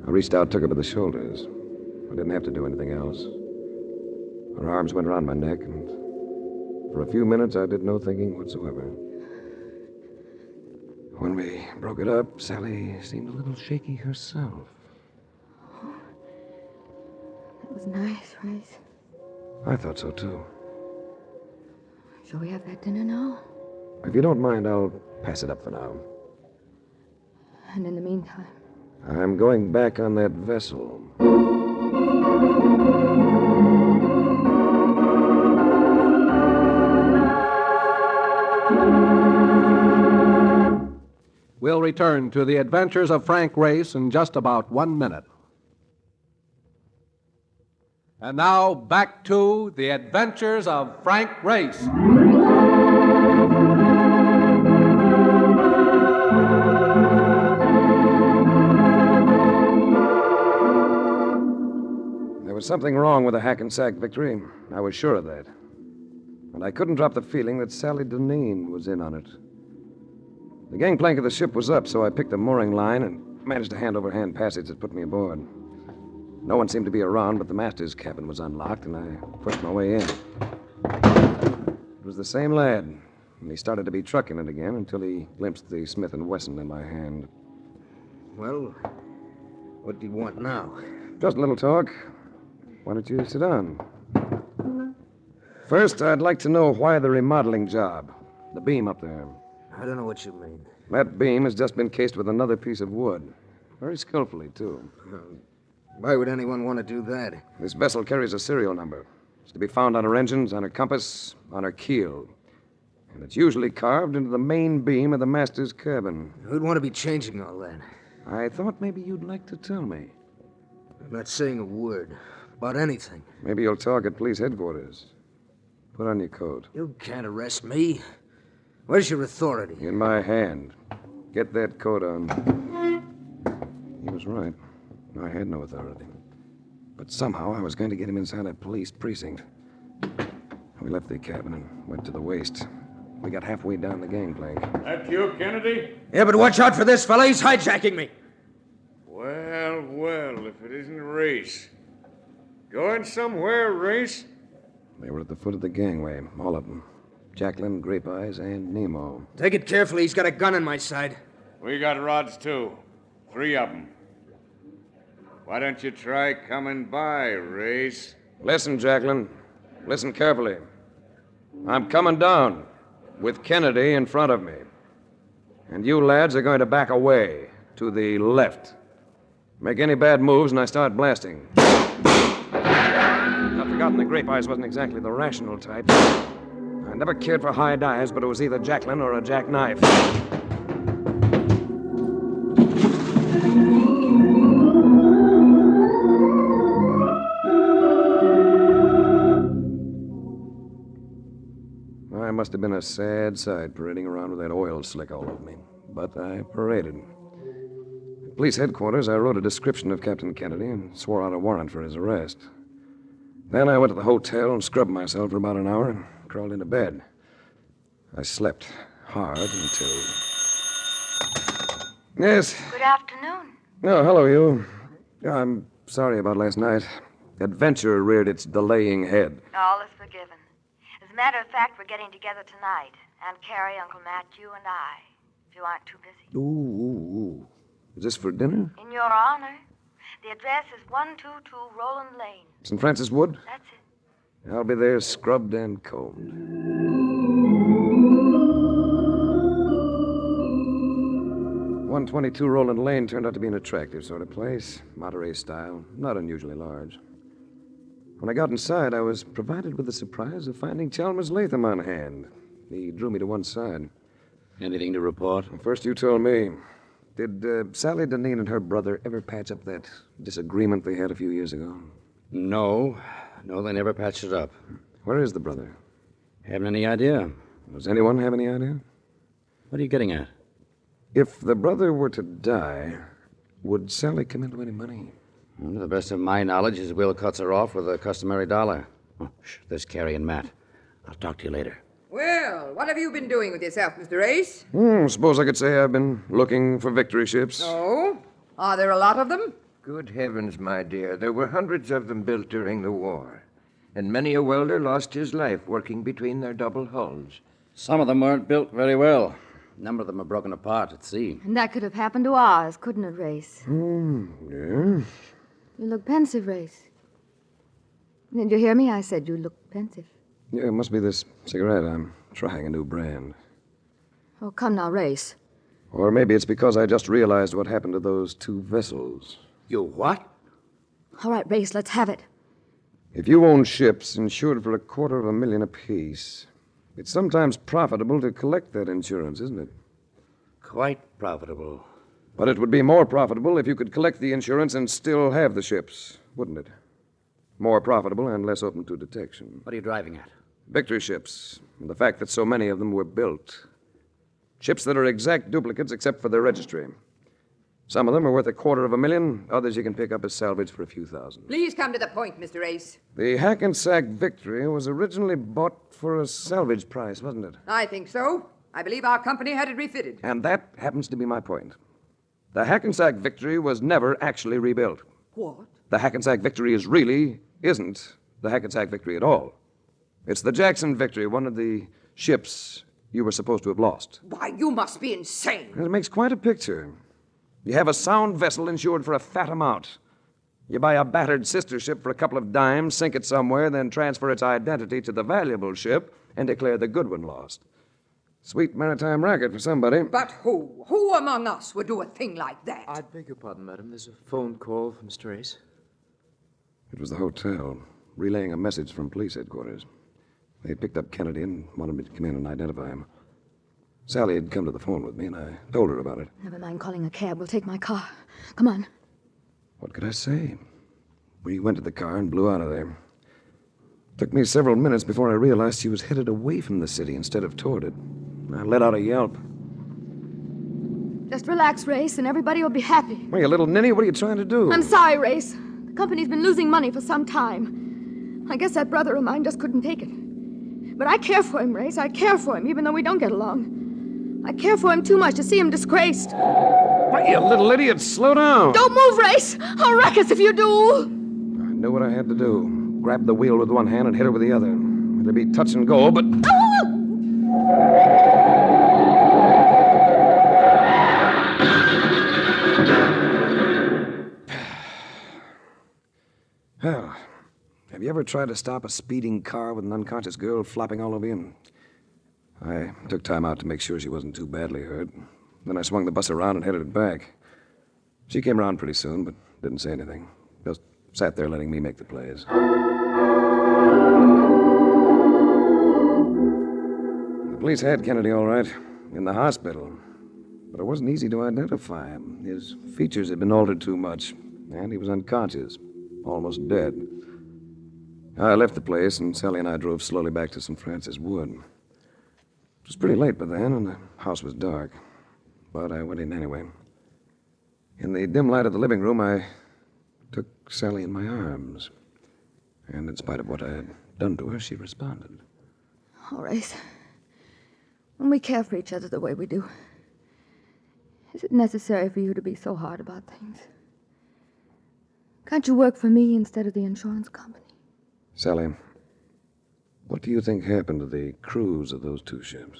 I reached out, took her by the shoulders. I didn't have to do anything else. Her arms went around my neck, and for a few minutes I did no thinking whatsoever. When we broke it up, Sally seemed a little shaky herself. That was nice, Race. I thought so, too. Shall we have that dinner now? If you don't mind, I'll pass it up for now. And in the meantime? I'm going back on that vessel. We'll return to the adventures of Frank Race in just about 1 minute. And now, back to the adventures of Frank Race. There was something wrong with the Hackensack victory. I was sure of that. And I couldn't drop the feeling that Sally Deneen was in on it. The gangplank of the ship was up, so I picked a mooring line and managed a hand-over-hand passage that put me aboard. No one seemed to be around, but the master's cabin was unlocked, and I pushed my way in. It was the same lad, and he started to be trucking it again until he glimpsed the Smith & Wesson in my hand. Well, what do you want now? Just a little talk. Why don't you sit down? First, I'd like to know why the remodeling job. The beam up there. I don't know what you mean. That beam has just been cased with another piece of wood. Very skillfully, too. Why would anyone want to do that? This vessel carries a serial number. It's to be found on her engines, on her compass, on her keel. And it's usually carved into the main beam of the master's cabin. Who'd want to be changing all that? I thought maybe you'd like to tell me. I'm not saying a word about anything. Maybe you'll talk at police headquarters. Put on your coat. You can't arrest me. Where's your authority? In my hand. Get that coat on. He was right. I had no authority. But somehow I was going to get him inside a police precinct. We left the cabin and went to the waist. We got halfway down the gangplank. That you, Kennedy? Yeah, but watch out for this fella. He's hijacking me. Well, well, if it isn't Race. Going somewhere, Race? They were at the foot of the gangway, all of them. Jacqueline, Grape Eyes, and Nemo. Take it carefully. He's got a gun on my side. We got rods, too. 3 of them. Why don't you try coming by, Race? Listen, Jacqueline. Listen carefully. I'm coming down with Kennedy in front of me. And you lads are going to back away to the left. Make any bad moves and I start blasting. I've forgotten the Grape Eyes wasn't exactly the rational type. I never cared for high dives, but it was either Jacqueline or a jackknife. I must have been a sad sight parading around with that oil slick all over me. But I paraded. At police headquarters, I wrote a description of Captain Kennedy and swore out a warrant for his arrest. Then I went to the hotel and scrubbed myself for about an hour and crawled into bed. I slept hard until... Yes? Good afternoon. Oh, hello, you. I'm sorry about last night. Adventure reared its delaying head. All is forgiven. As a matter of fact, we're getting together tonight. Aunt Carrie, Uncle Matt, you and I. If you aren't too busy. Ooh. Is this for dinner? In your honor. The address is 122 Roland Lane. St. Francis Wood? That's it. I'll be there scrubbed and combed. 122 Roland Lane turned out to be an attractive sort of place. Monterey style, not unusually large. When I got inside, I was provided with the surprise of finding Chalmers Latham on hand. He drew me to one side. Anything to report? First you told me. Did Sally Deneen and her brother ever patch up that disagreement they had a few years ago? No, they never patched it up. Where is the brother? Haven't any idea. Does anyone have any idea? What are you getting at? If the brother were to die, would Sally come into any money? Well, to the best of my knowledge, his will cuts her off with the customary $1. Oh, there's Carrie and Matt. I'll talk to you later. Well, what have you been doing with yourself, Mr. Race? Suppose I could say I've been looking for victory ships. Oh? Are there a lot of them? Good heavens, my dear. There were hundreds of them built during the war. And many a welder lost his life working between their double hulls. Some of them weren't built very well. A number of them are broken apart at sea. And that could have happened to ours, couldn't it, Race? Yeah. You look pensive, Race. Did you hear me? I said you look pensive. Yeah, it must be this cigarette. I'm trying a new brand. Oh, come now, Race. Or maybe it's because I just realized what happened to those 2 vessels. You what? All right, Race, let's have it. If you own ships insured for $250,000 apiece, it's sometimes profitable to collect that insurance, isn't it? Quite profitable. But it would be more profitable if you could collect the insurance and still have the ships, wouldn't it? More profitable and less open to detection. What are you driving at? Victory ships, and the fact that so many of them were built. Ships that are exact duplicates except for their registry. Some of them are worth $250,000, others you can pick up as salvage for a few thousand. Please come to the point, Mr. Ace. The Hackensack Victory was originally bought for a salvage price, wasn't it? I think so. I believe our company had it refitted. And that happens to be my point. The Hackensack Victory was never actually rebuilt. What? The Hackensack Victory isn't the Hackensack Victory at all. It's the Jackson Victory, one of the ships you were supposed to have lost. Why, you must be insane. It makes quite a picture. You have a sound vessel insured for a fat amount. You buy a battered sister ship for a couple of dimes, sink it somewhere, then transfer its identity to the valuable ship and declare the good one lost. Sweet maritime racket for somebody. But who? Who among us would do a thing like that? I beg your pardon, madam. There's a phone call from Mr. Ace. It was the hotel, relaying a message from police headquarters. They picked up Kennedy and wanted me to come in and identify him. Sally had come to the phone with me, and I told her about it. Never mind calling a cab. We'll take my car. Come on. What could I say? We went to the car and blew out of there. Took me several minutes before I realized she was headed away from the city instead of toward it. I let out a yelp. Just relax, Race, and everybody will be happy. Well, you little ninny, what are you trying to do? I'm sorry, Race. The company's been losing money for some time. I guess that brother of mine just couldn't take it. But I care for him, Race. I care for him, even though we don't get along. I care for him too much to see him disgraced. Why, you little idiot, slow down. Don't move, Race. I'll wreck us if you do. I knew what I had to do. Grab the wheel with one hand and hit her with the other. It'd be touch and go, but... Well, have you ever tried to stop a speeding car with an unconscious girl flopping all over you? I took time out to make sure she wasn't too badly hurt. Then I swung the bus around and headed it back. She came around pretty soon, but didn't say anything. Just sat there letting me make the plays. The police had Kennedy all right, in the hospital. But it wasn't easy to identify him. His features had been altered too much, and he was unconscious, almost dead. I left the place, and Sally and I drove slowly back to St. Francis Wood. It was pretty late by then, and the house was dark. But I went in anyway. In the dim light of the living room, I took Sally in my arms. And in spite of what I had done to her, she responded. Oh, Race. When we care for each other the way we do, is it necessary for you to be so hard about things? Can't you work for me instead of the insurance company? Sally, what do you think happened to the crews of those 2 ships?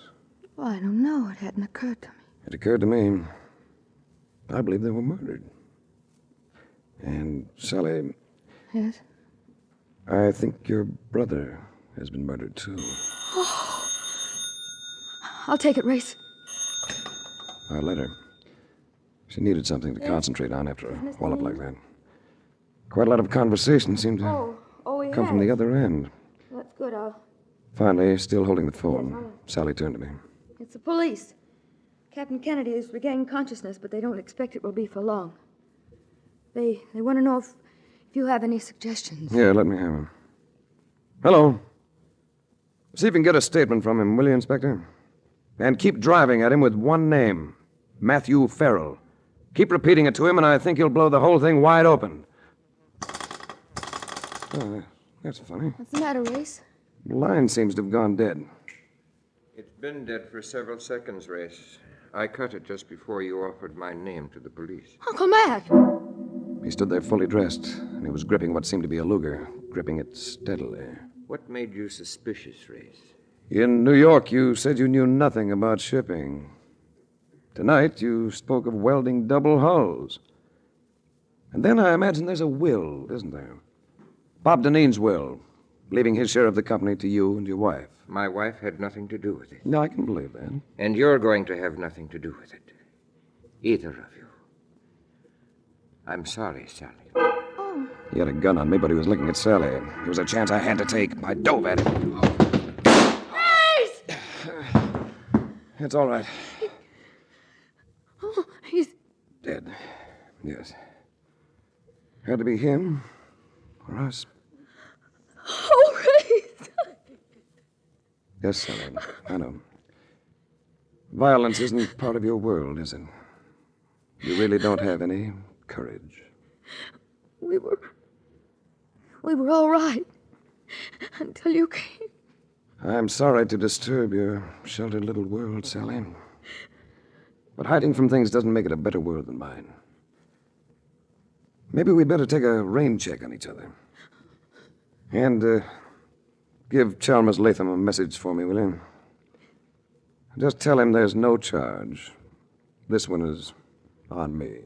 Well, I don't know. It hadn't occurred to me. It occurred to me. I believe they were murdered. And, Sally... Yes? I think your brother has been murdered, too. Oh. I'll take it, Race. I let her. She needed something to concentrate on after a wallop like that. Quite a lot of conversation seemed to come from the other end. That's good. Finally, still holding the phone, Sally turned to me. It's the police. Captain Kennedy has regained consciousness, but they don't expect it will be for long. They want to know if you have any suggestions. Yeah, let me have him. Hello. See if you can get a statement from him, will you, Inspector? And keep driving at him with one name, Matthew Farrell. Keep repeating it to him, and I think you'll blow the whole thing wide open. Oh, that's funny. What's the matter, Race? The line seems to have gone dead. It's been dead for several seconds, Race. I cut it just before you offered my name to the police. Uncle Matt! He stood there fully dressed, and he was gripping what seemed to be a Luger, gripping it steadily. What made you suspicious, Race? In New York, you said you knew nothing about shipping. Tonight, you spoke of welding double hulls. And then I imagine there's a will, isn't there? Bob Deneen's will, leaving his share of the company to you and your wife. My wife had nothing to do with it. No, I can believe that. And you're going to have nothing to do with it. Either of you. I'm sorry, Sally. He had a gun on me, but he was looking at Sally. There was a chance I had to take. I dove at him. Race! It's all right. Oh, he's Dead. Yes. Had to be him or us. Oh, Race! Yes, Sally. I know. Violence isn't part of your world, is it? You really don't have any courage. We were all right until you came. I'm sorry to disturb your sheltered little world, Sally. But hiding from things doesn't make it a better world than mine. Maybe we'd better take a rain check on each other. And give Chalmers Latham a message for me, will you? Just tell him there's no charge. This one is on me.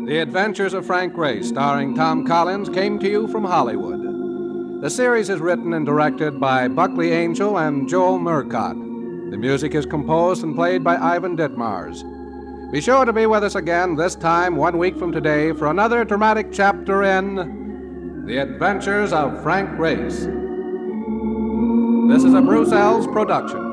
The Adventures of Frank Race, starring Tom Collins, came to you from Hollywood. The series is written and directed by Buckley Angel and Joel Murcott. The music is composed and played by Ivan Ditmars. Be sure to be with us again this time 1 week from today for another dramatic chapter in The Adventures of Frank Race. This is a Bruce Ells production.